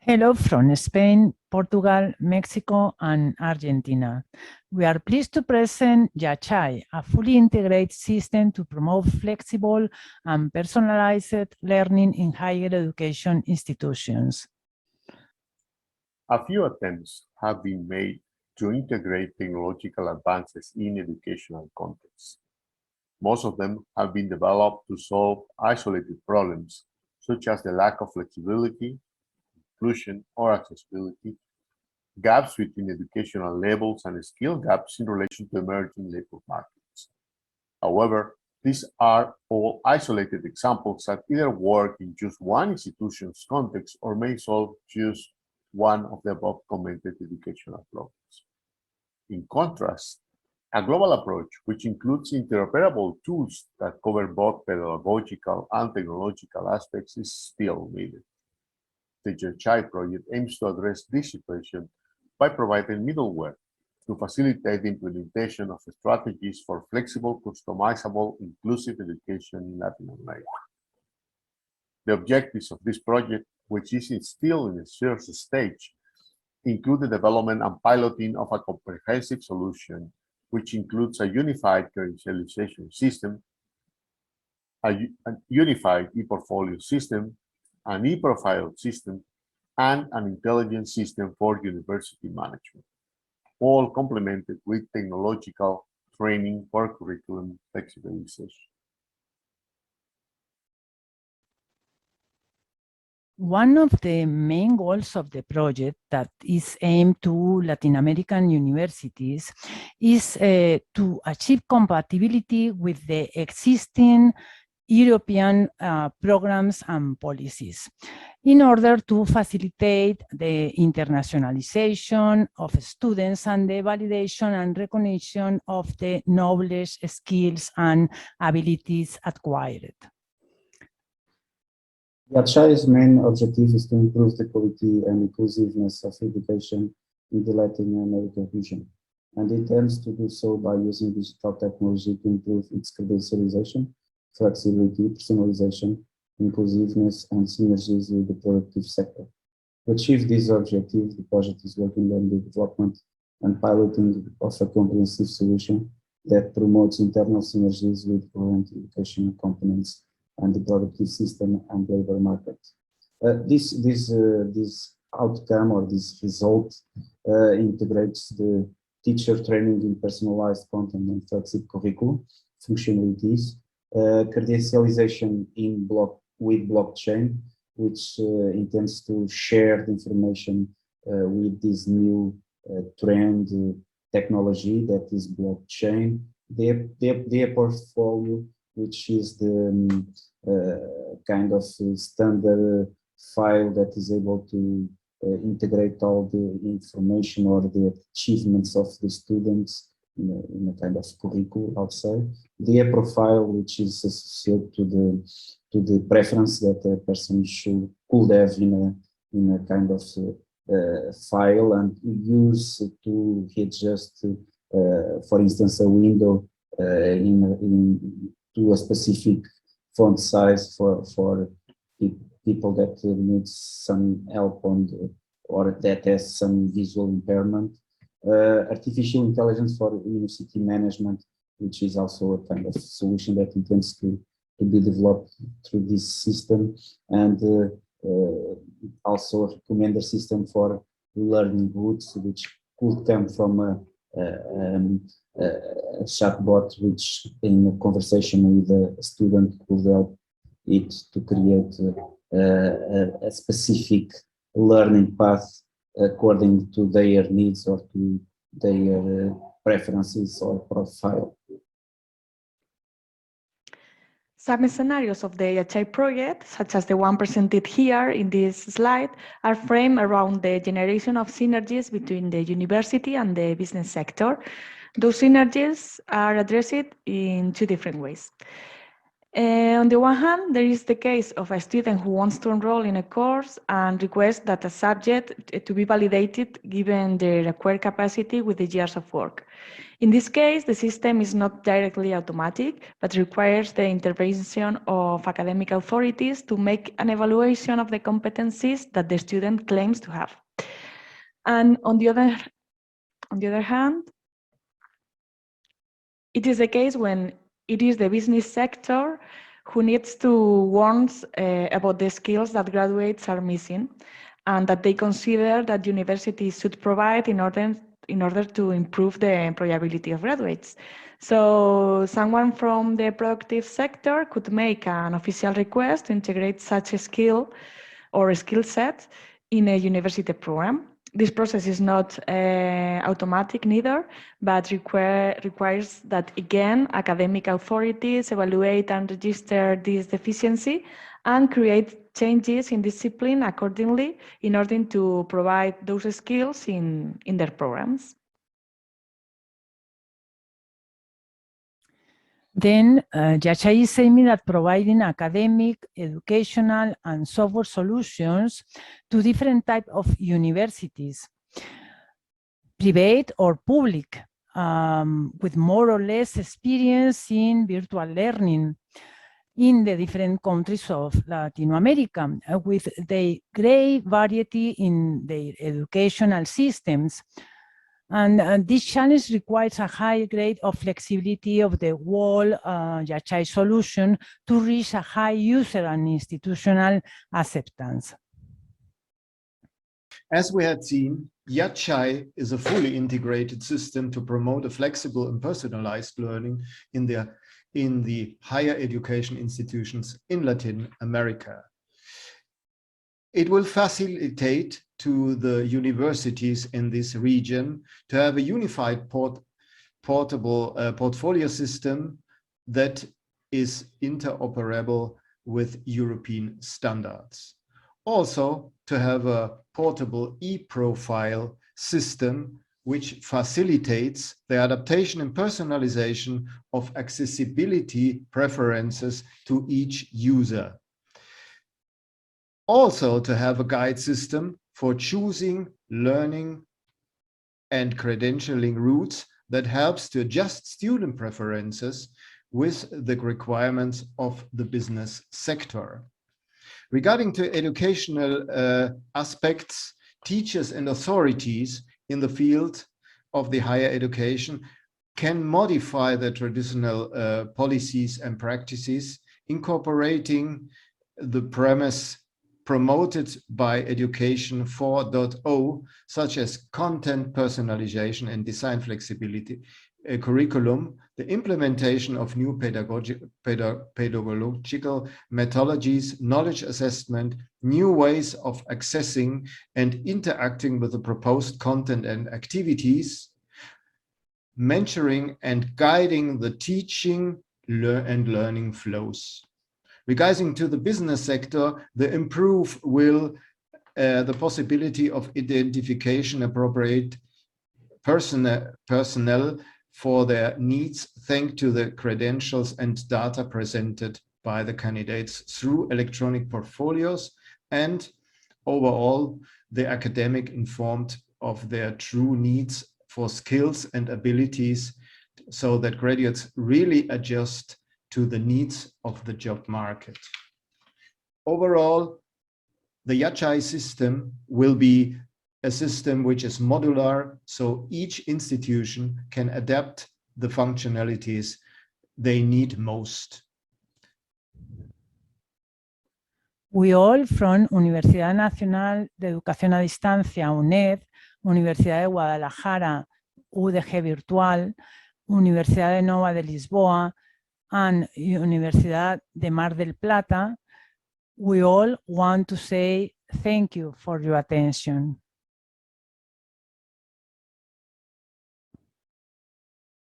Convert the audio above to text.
Hello from Spain, Portugal, Mexico, and Argentina. We are pleased to present YachaY, a fully integrated system to promote flexible and personalized learning in higher education institutions. A few attempts have been made to integrate technological advances in educational contexts. Most of them have been developed to solve isolated problems, such as the lack of flexibility, inclusion, or accessibility, gaps between educational levels, and skill gaps in relation to emerging labor markets. However, these are all isolated examples that either work in just one institution's context or may solve just one of the above commented educational problems. In contrast, a global approach, which includes interoperable tools that cover both pedagogical and technological aspects, is still needed. The YachaY project aims to address this situation by providing middleware to facilitate the implementation of strategies for flexible, customizable, inclusive education in Latin America. The objectives of this project, which is still in its first stage, include the development and piloting of a comprehensive solution, which includes a unified credentialization system, a unified e-portfolio system, an e-profile system, and an intelligence system for university management, all complemented with technological training for curriculum flexibilization. One of the main goals of the project that is aimed to Latin American universities is to achieve compatibility with the existing European programs and policies in order to facilitate the internationalization of students and the validation and recognition of the knowledge, skills, and abilities acquired. YachaY's main objective is to improve the quality and inclusiveness of education in the Latin American region, and it aims to do so by using digital technology to improve its credentialization, flexibility, personalization, inclusiveness, and synergies with the productive sector. To achieve this objective, the project is working on the development and piloting of a comprehensive solution that promotes internal synergies with current educational components and the productive system and labor market. This outcome or this result integrates the teacher training in personalized content and flexible curriculum functionalities, credentialization with blockchain, which intends to share the information with this new trend technology that is blockchain, their portfolio, which is the kind of standard file that is able to integrate all the information or the achievements of the students in a kind of curriculum outside. Their profile, which is associated to the preference that a person could have in a kind of file and use to adjust, for instance, a window to a specific font size for people that need some help or that has some visual impairment. Artificial intelligence for university management, which is also a kind of solution that intends to be developed through this system, and also a recommender system for learning routes, which could come from a chatbot, which in a conversation with a student could help it to create a specific learning path according to their needs or to their preferences or profile. Some scenarios of the YachaY project, such as the one presented here in this slide, are framed around the generation of synergies between the university and the business sector. Those synergies are addressed in two different ways. On the one hand, there is the case of a student who wants to enroll in a course and requests that a subject to be validated given the required capacity with the years of work. In this case, the system is not directly automatic, but requires the intervention of academic authorities to make an evaluation of the competencies that the student claims to have. And on the other hand, it is the case when it is the business sector who needs to warn about the skills that graduates are missing and that they consider that universities should provide in order to improve the employability of graduates. So someone from the productive sector could make an official request to integrate such a skill or a skill set in a university program. This process is not automatic neither, but requires that, again, academic authorities evaluate and register this deficiency and create changes in discipline accordingly in order to provide those skills in their programs. Then YachaY is aiming at providing academic, educational, and software solutions to different types of universities, private or public, with more or less experience in virtual learning in the different countries of Latin America, with the great variety in their educational systems. And this challenge requires a high grade of flexibility of the whole YachaY solution to reach a high user and institutional acceptance. As we had seen, YachaY is a fully integrated system to promote a flexible and personalized learning in the higher education institutions in Latin America. It will facilitate to the universities in this region to have a unified portable portfolio system that is interoperable with European standards. Also, to have a portable e-profile system which facilitates the adaptation and personalization of accessibility preferences to each user. Also, to have a guide system for choosing, learning, and credentialing routes that helps to adjust student preferences with the requirements of the business sector. Regarding to educational aspects, teachers and authorities in the field of the higher education can modify the traditional policies and practices, incorporating the premise promoted by Education 4.0, such as content personalization and design flexibility, curriculum, the implementation of new pedagogical methodologies, knowledge assessment, new ways of accessing and interacting with the proposed content and activities, mentoring and guiding the teaching and learning flows. Regarding to the business sector, the improve will the possibility of identification appropriate personnel for their needs, thanks to the credentials and data presented by the candidates through electronic portfolios, and overall the academic informed of their true needs for skills and abilities, so that graduates really adjust to the needs of the job market. Overall, the YachaY system will be a system which is modular, so each institution can adapt the functionalities they need most. We all from Universidad Nacional de Educación a Distancia, UNED, Universidad de Guadalajara, UDG Virtual, Universidad de Nova de Lisboa, and Universidad de Mar del Plata, we all want to say thank you for your attention.